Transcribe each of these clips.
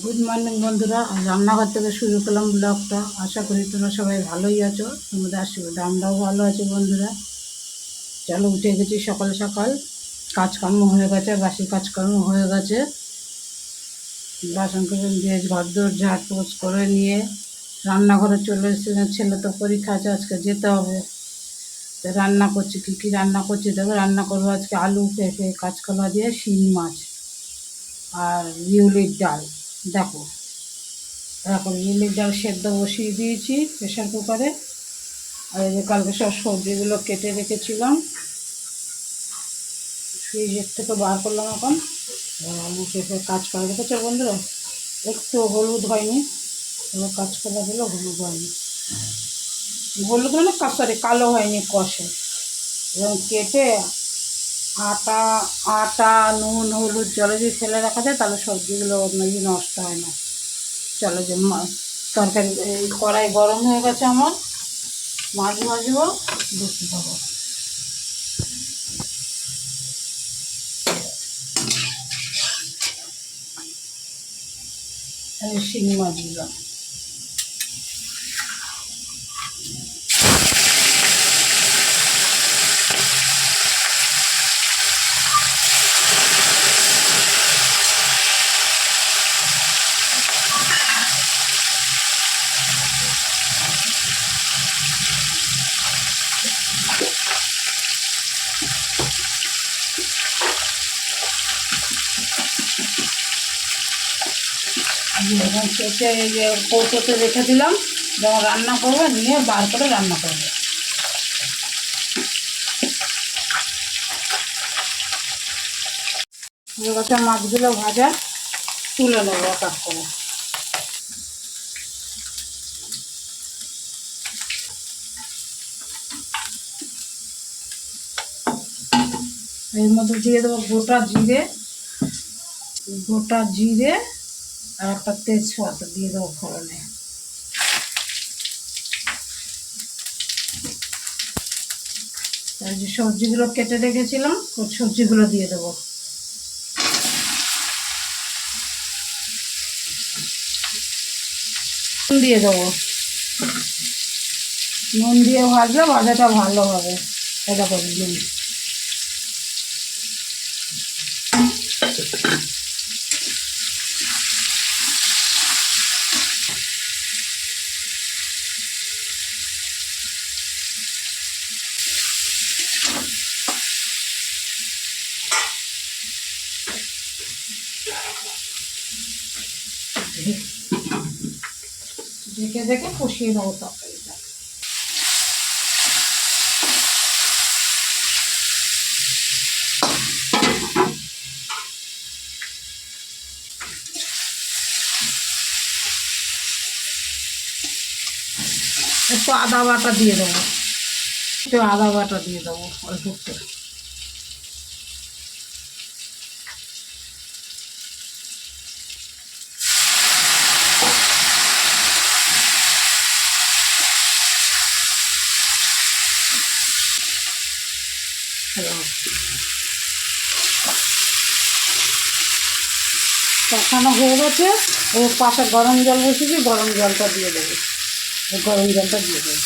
Good morning বন্ধুরা, আজ রান্নাঘর থেকে শুরু করলাম ব্লগটা। আশা করি তোমরা সবাই ভালোই আছো, তোমাদের আশীর্বাদে আমরাও ভালো আছি। বন্ধুরা চলো, উঠে গেছি সকাল সকাল, কাজকর্ম হয়ে গেছে, বাসি কাজকর্ম হয়ে গেছে। বাসন কুসন দিয়ে ঘরদোর ঝাড় পোছ করে নিয়ে রান্নাঘরে চলে এসেছি। ছেলে তো পরীক্ষা আছে, আজকে যেতে হবে। তো রান্না করছি, কী কী রান্না করছি দেখো। রান্না করবো আজকে আলু পেঁপে কাঁচকলা দিয়ে শিং মাছ আর বিউলির ডাল। দেখো এখন বিউলির ডাল সেদ্ধ বসিয়ে দিয়েছি প্রেশার কুকারে। আর এই যে কালকে সব সবজিগুলো কেটে রেখেছিলাম, ফ্রিজের থেকে বার করলাম এখন। আলু পেঁপে কাজ করে রেখেছে বন্ধুরা, একটু হলুদ হয়নি, এবার কাজ করা দিলেও হলুদ হয়নি, হলুদ মানে কাঁসারে কালো হয়নি কষে। এবং কেটে আটা আটা নুন হলুদ জলে দিয়ে ফেলে রাখা যায়, তাহলে সবজিগুলো নষ্ট হয় না। চলো যে তরকারি এই কড়াই গরম হয়ে গেছে আমার, মাছ ভাজবো, দেখতে পাবো। আমি শিং মাছ দিলাম। এবং কেটে এই যে কৌটোতে রেখে দিলাম, যখন রান্না করবে নিয়ে বার করে রান্না করবে। এবার মাছগুলো ভাজা তুলে নেবো এক এক করে। এর মধ্যে দিয়ে দেবো গোটা জিরে আর একটা তেজপাতা দিয়ে দেবো ফোড়নে। যে সবজিগুলো কেটে রেখেছিলাম ওই সবজিগুলো দিয়ে দেবো। দিয়ে দেবো, নুন দিয়ে ভাজলে ভাজাটা ভালো হবে। এটা করে দিন। ঢেকে ঢেকে কষিয়ে নেবো তরকারিটা। একটু আদা বাটা দিয়ে দেবো, অল্প একটু। কষানো হয়ে গেছে, ওর পাশে গরম জল বসেছি, গরম জলটা দিয়ে দেবো। গরম জলটা দিয়ে দেবো।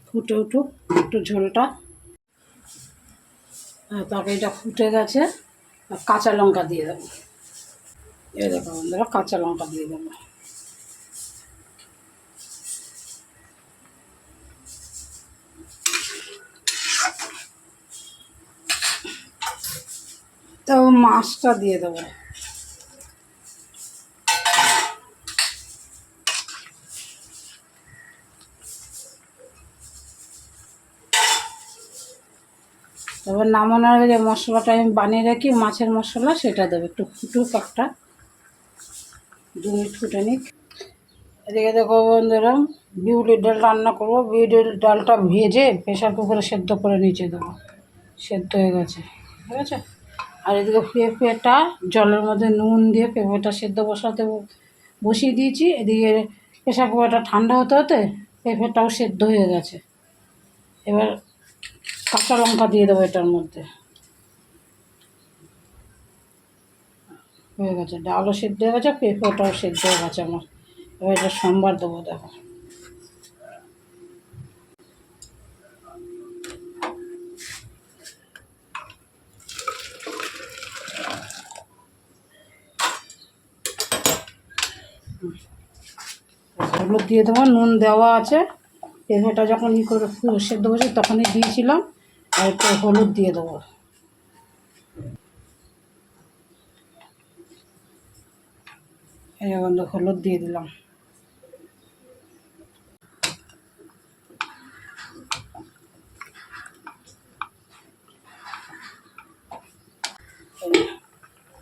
ফুটে উঠুক একটু ঝোলটা। তরকারিটা ফুটে গেছে, কাঁচা লঙ্কা দিয়ে দেবো। এই দেখো বন্ধুরা, কাঁচা লঙ্কা দিয়ে দেবো। তো মাছটা দিয়ে দেবো। তারপর নামানোর আগে যে মশলাটা আমি বানিয়ে রাখি, মাছের মশলা, সেটা দেবো। একটু ফুটুক, একটা 2 মিনিট ফুটে নিক। এদিকে দেখো বন্ধুরা, বিউলির ডাল রান্না করবো। বিউলির ডালটা ভেজে প্রেশার কুকারে সেদ্ধ করে নিচে দেবো, সেদ্ধ হয়ে গেছে, ঠিক আছে। আর এদিকে পেঁপেটা জলের মধ্যে নুন দিয়ে পেঁপেটা সেদ্ধ বসিয়ে দিয়েছি। এদিকে প্রেশার কুকারটা ঠান্ডা হতে হতে পেঁপেটাও সেদ্ধ হয়ে গেছে। এবার কাঁচা লঙ্কা দিয়ে দেবো এটার মধ্যে। হয়ে গেছে, ডালও সেদ্ধ হয়ে গেছে, পেঁপেটাও সেদ্ধ হয়ে গেছে আমার। এবার এটা সম্বার দেবো, দেখো। হলুদ দিয়ে দেবো, নুন দেওয়া আছে। পেঁপেটা যখন করে সেদ্ধ হয়েছে তখনই দিয়েছিলাম। আর একটু হলুদ দিয়ে দেবো। এই বন্ধু হলুদ দিয়ে দিলাম।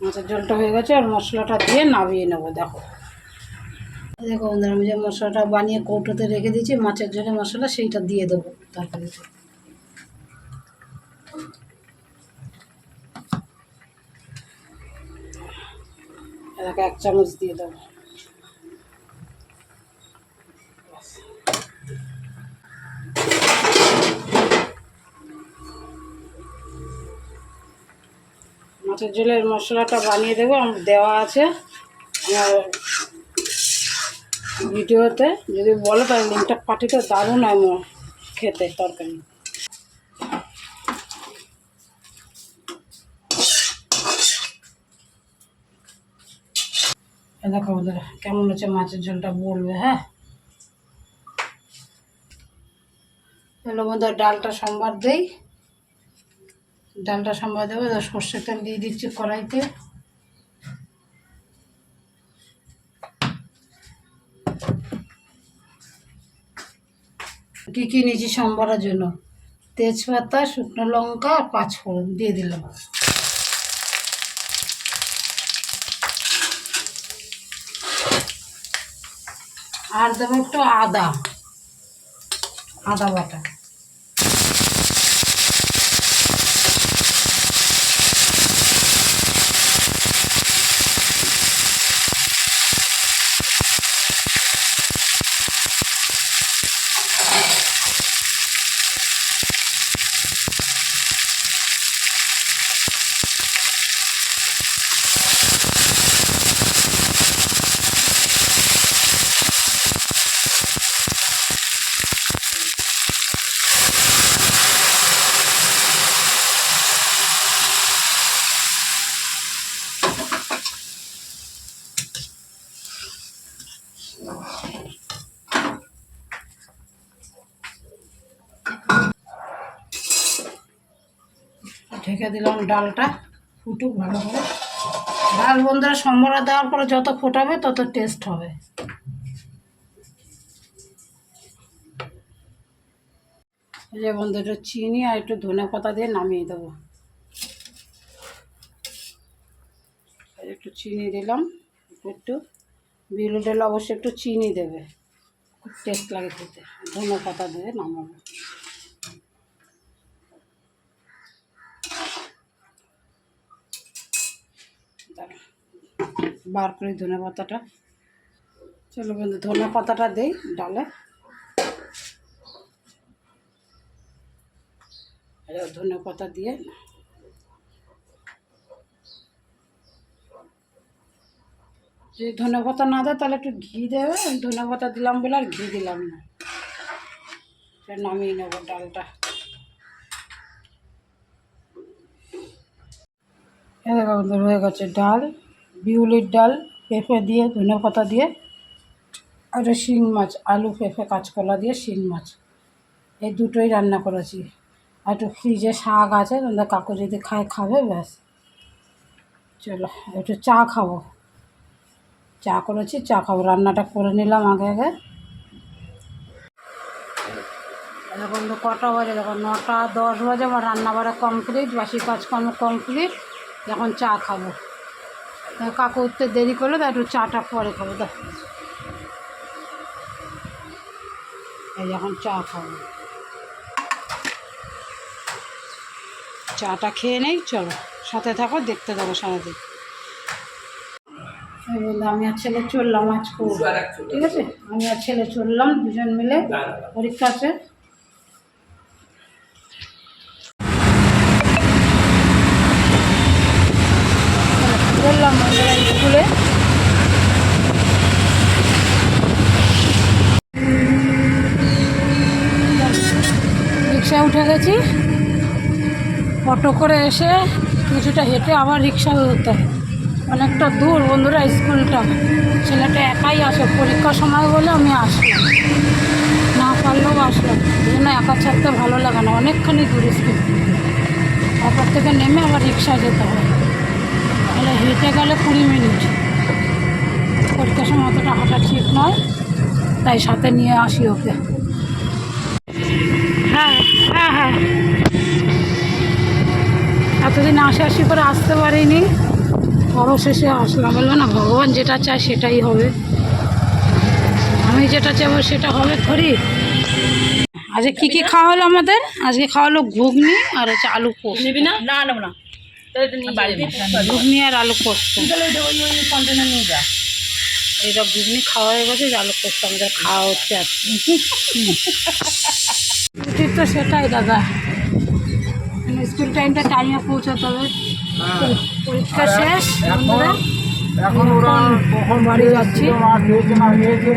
মাছের ঝোলটা হয়ে গেছে, আর মশলাটা দিয়ে নামিয়ে নেবো। দেখো দেখো বন্ধুরা, আমি যে মশলাটা বানিয়ে কৌটোতে রেখে দিয়েছি মাছের ঝোলে মশলা, সেইটা দিয়ে দেবো তরকারিতে। এটাকে 1 চামচ দিয়ে দেবো। মাছের ঝোলের মশলাটা বানিয়ে দেবো, দেওয়া আছে আমার ভিডিওতে। যদি বলো তাহলে লিঙ্কটা পাঠিয়ে, দারুণ আমার খেতে তরকারি। দেখো বন্ধুরা কেমন হচ্ছে মাছের ঝোলটা, বলবে হ্যাঁ। চলো বন্ধুরা, ডালটা সম্বার দেই। ডালটা সম্বার দেবো। সর্ষের তেল দিয়ে দিচ্ছি কড়াইতে। কী কী নিয়েছি সম্বারের জন্য: তেজপাতা, শুকনো লঙ্কা, 5 ফোড়ন দিয়ে দিলাম। আর দেবো একটু আদা বাটা। ঢেকে দিলাম, ডালটা ফুটুক ভালো করে। ডাল বন্ধুরা সম্বরা দেওয়ার পরে যত ফোটাবে তত টেস্ট হবে। এই যে বন্ধু, একটু চিনি আর একটু ধনে পাতা দিয়ে নামিয়ে দেবো। একটু চিনি দিলাম, একটু বিউলি ডাল অবশ্যই একটু চিনি দেবে, খুব টেস্ট লাগে খেতে। ধনে পাতা দিয়ে নামাবো। বার করি ধনে পাতাটা। চলো বন্ধু, ধনে পাতাটা দিই ডালে। ধনে পাতা দিয়ে যদি ধনে পাতা না দেয় তাহলে একটু ঘি দেবে। ধনে পাতা দিলাম বলে আর ঘি দিলাম না। নামিয়ে নেবো ডালটা। দেখো বন্ধু, হয়ে গেছে ডাল। বিউলির ডাল, পেঁপে দিয়ে, ধনে পাতা দিয়ে, আর শিং মাছ, আলু পেঁপে কাঁচকলা দিয়ে শিং মাছ, এই দুটোই রান্না করেছি। আর একটু ফ্রিজে শাক আছে, তোমাদের কাকু যদি খাবে ব্যাস। চলো একটু চা খাবো, চা করেছি, চা খাবো। রান্নাটা করে নিলাম আগে। এখন তো কটা বাজে, দেখো 9:10 বাজে। আমার রান্না বাড়া কমপ্লিট, বাসি কাজকর্ম কমপ্লিট। এখন চা খাবো। কাকু উঠতে দেরি করলে তাই একটু চাটা পরে খাবো। এই এখন চা খাবো, চাটা খেয়ে নেই, চলো সাথে থাকো, দেখতে থাকো সারাদিন। আমি আর ছেলে চললাম আজকে, ঠিক আছে, আমি আর ছেলে চললাম দুজন মিলে, পরীক্ষা আছে। বললাম স্কুলে রিক্সায় উঠে গেছি, অটো করে এসে কিছুটা হেঁটে আবার রিক্সায় উঠতে হয়, অনেকটা দূর বন্ধুরা স্কুলটা। ছেলেটা একাই আসে, পরীক্ষার সময় বলে আমি আসলাম, না পারলেও আসলাম, এই জন্য একা ছাড়তে ভালো লাগে না, অনেকখানি দূর স্কুল। অটোর থেকে নেমে আবার রিক্সায় যেতে হয়, তাহলে হেঁটে গেলে 20 মিনিট। পরীক্ষার সময় অতটা হাঁটা ঠিক নয়, তাই সাথে নিয়ে আসি ওকে। হ্যাঁ হ্যাঁ হ্যাঁ, এতদিন আসি করে আসতে পারিনি, অবশেষে আসলাম। বলবো না, ভগবান যেটা চায় সেটাই হবে, আমি যেটা চাইবো সেটা হবে থরি। আজকে কী কী খাওয়া হলো আমাদের? আজকে খাওয়া হলো ঘুগনি আর হচ্ছে আলু পোস্ত। নিবি না? না নেব না, ঘুগনি আর আলু পোস্ত। কন্টেনার নিয়ে যা। এইসব ঘুগনি খাওয়া হয়ে গেছে, যে আলু পোস্ত আমাদের খাওয়া হচ্ছে আর কি। ছুটির তো সেটাই দাদা, স্কুল টাইমটা টাইমে পৌঁছাতে হবে। পরীক্ষা শেষ, বন্ধুরা এখন ওরা কখন বাড়ি যাচ্ছি। মা খেয়েছে না খেয়েছে